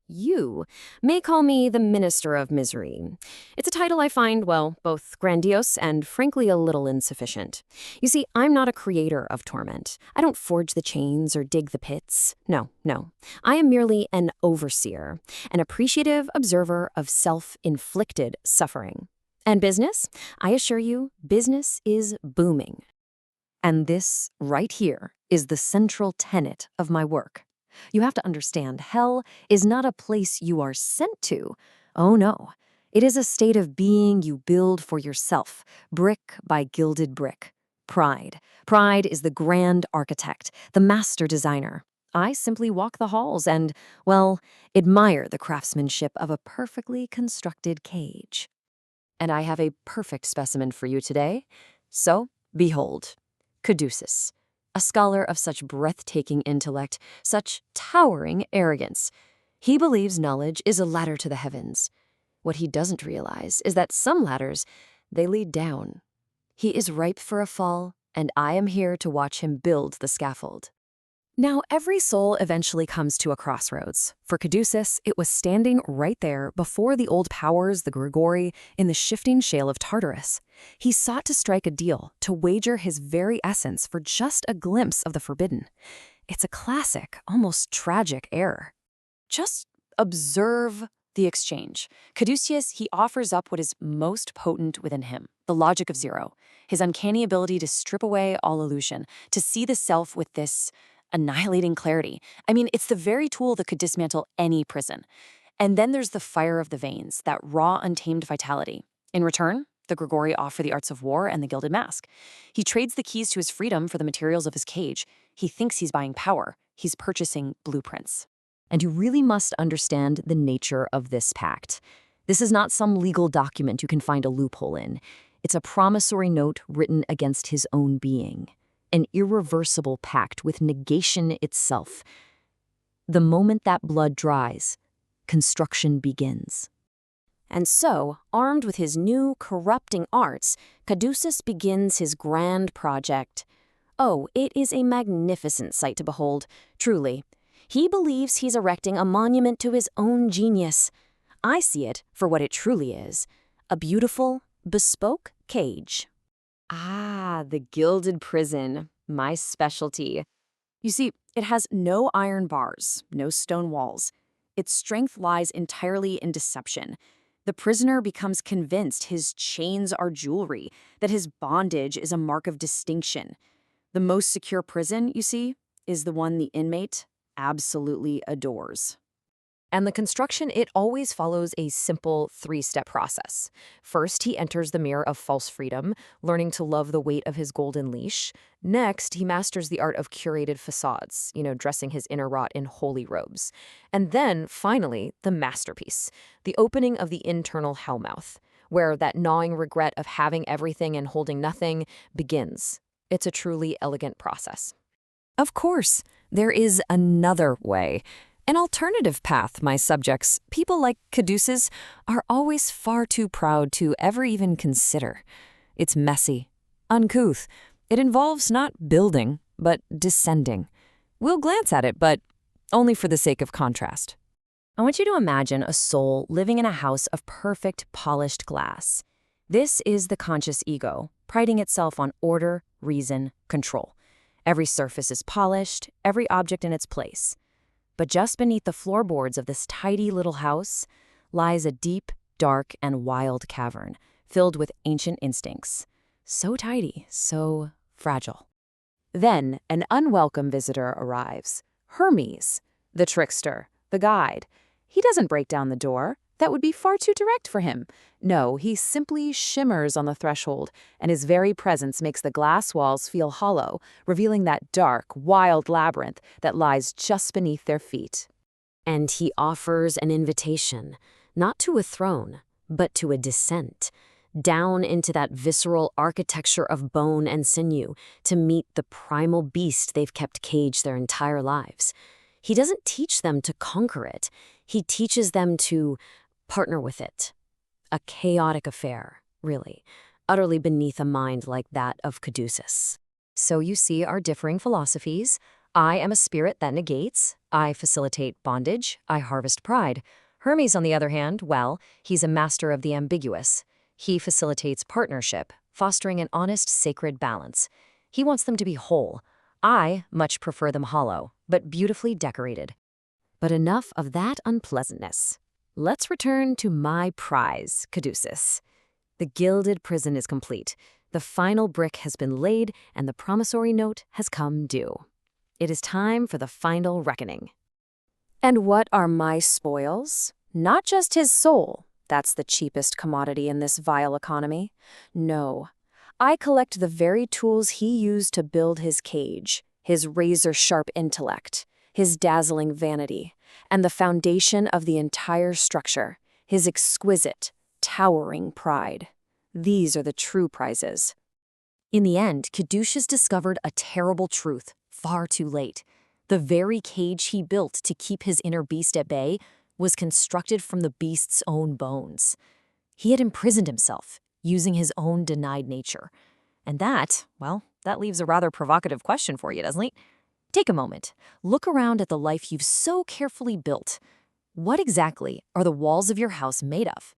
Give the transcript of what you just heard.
You may call me the Minister of Misery. It's a title I find, well, both grandiose and frankly a little insufficient. You see, I'm not a creator of torment. I don't forge the chains or dig the pits. No, no. I am merely an overseer, an appreciative observer of self-inflicted suffering. And business? I assure you, business is booming. And this, right here, is the central tenet of my work. You have to understand, hell is not a place you are sent to. Oh no. It is a state of being you build for yourself, brick by gilded brick. Pride. Pride is the grand architect, the master designer. I simply walk the halls and, well, admire the craftsmanship of a perfectly constructed cage. And I have a perfect specimen for you today. So, behold, Caduceus. A scholar of such breathtaking intellect, such towering arrogance. He believes knowledge is a ladder to the heavens. What he doesn't realize is that some ladders, they lead down. He is ripe for a fall, and I am here to watch him build the scaffold. Now, every soul eventually comes to a crossroads. For Caduceus, it was standing right there before the old powers, the Grigori, in the shifting shale of Tartarus. He sought to strike a deal, to wager his very essence for just a glimpse of the forbidden. It's a classic, almost tragic error. Just observe the exchange. Caduceus, he offers up what is most potent within him, the logic of zero, his uncanny ability to strip away all illusion, to see the self with this annihilating clarity. I mean, it's the very tool that could dismantle any prison. And then there's the fire of the veins, that raw, untamed vitality. In return, the Grigori offer the arts of war and the gilded mask. He trades the keys to his freedom for the materials of his cage. He thinks he's buying power. He's purchasing blueprints. And you really must understand the nature of this pact. This is not some legal document you can find a loophole in. It's a promissory note written against his own being. An irreversible pact with negation itself. The moment that blood dries, construction begins. And so, armed with his new, corrupting arts, Caduceus begins his grand project. Oh, it is a magnificent sight to behold, truly. He believes he's erecting a monument to his own genius. I see it for what it truly is, a beautiful, bespoke cage. Ah, the gilded prison, my specialty. You see, it has no iron bars, no stone walls. Its strength lies entirely in deception. The prisoner becomes convinced his chains are jewelry, that his bondage is a mark of distinction. The most secure prison, you see, is the one the inmate absolutely adores. And the construction, it always follows a simple three-step process. First, he enters the mirror of false freedom, learning to love the weight of his golden leash. Next, he masters the art of curated facades, dressing his inner rot in holy robes. And then, finally, the masterpiece, the opening of the internal hellmouth, where that gnawing regret of having everything and holding nothing begins. It's a truly elegant process. Of course, there is another way. An alternative path, my subjects, people like Caduceus, are always far too proud to ever even consider. It's messy, uncouth. It involves not building, but descending. We'll glance at it, but only for the sake of contrast. I want you to imagine a soul living in a house of perfect, polished glass. This is the conscious ego, priding itself on order, reason, control. Every surface is polished, every object in its place. But just beneath the floorboards of this tidy little house lies a deep, dark, and wild cavern filled with ancient instincts. So tidy, so fragile. Then an unwelcome visitor arrives. Hermes, the trickster, the guide. He doesn't break down the door. That would be far too direct for him. No, he simply shimmers on the threshold, and his very presence makes the glass walls feel hollow, revealing that dark, wild labyrinth that lies just beneath their feet. And he offers an invitation, not to a throne, but to a descent, down into that visceral architecture of bone and sinew, to meet the primal beast they've kept caged their entire lives. He doesn't teach them to conquer it. He teaches them to partner with it. A chaotic affair, really, utterly beneath a mind like that of Caduceus. So you see our differing philosophies. I am a spirit that negates. I facilitate bondage. I harvest pride. Hermes, on the other hand, well, he's a master of the ambiguous. He facilitates partnership, fostering an honest, sacred balance. He wants them to be whole. I much prefer them hollow, but beautifully decorated. But enough of that unpleasantness. Let's return to my prize, Caduceus. The gilded prison is complete. The final brick has been laid, and the promissory note has come due. It is time for the final reckoning. And what are my spoils? Not just his soul. That's the cheapest commodity in this vile economy. No. I collect the very tools he used to build his cage, his razor-sharp intellect, his dazzling vanity, and the foundation of the entire structure, his exquisite, towering pride. These are the true prizes. In the end, Caduceus discovered a terrible truth, far too late. The very cage he built to keep his inner beast at bay was constructed from the beast's own bones. He had imprisoned himself, using his own denied nature. And that, well, that leaves a rather provocative question for you, doesn't it? Take a moment. Look around at the life you've so carefully built. What exactly are the walls of your house made of?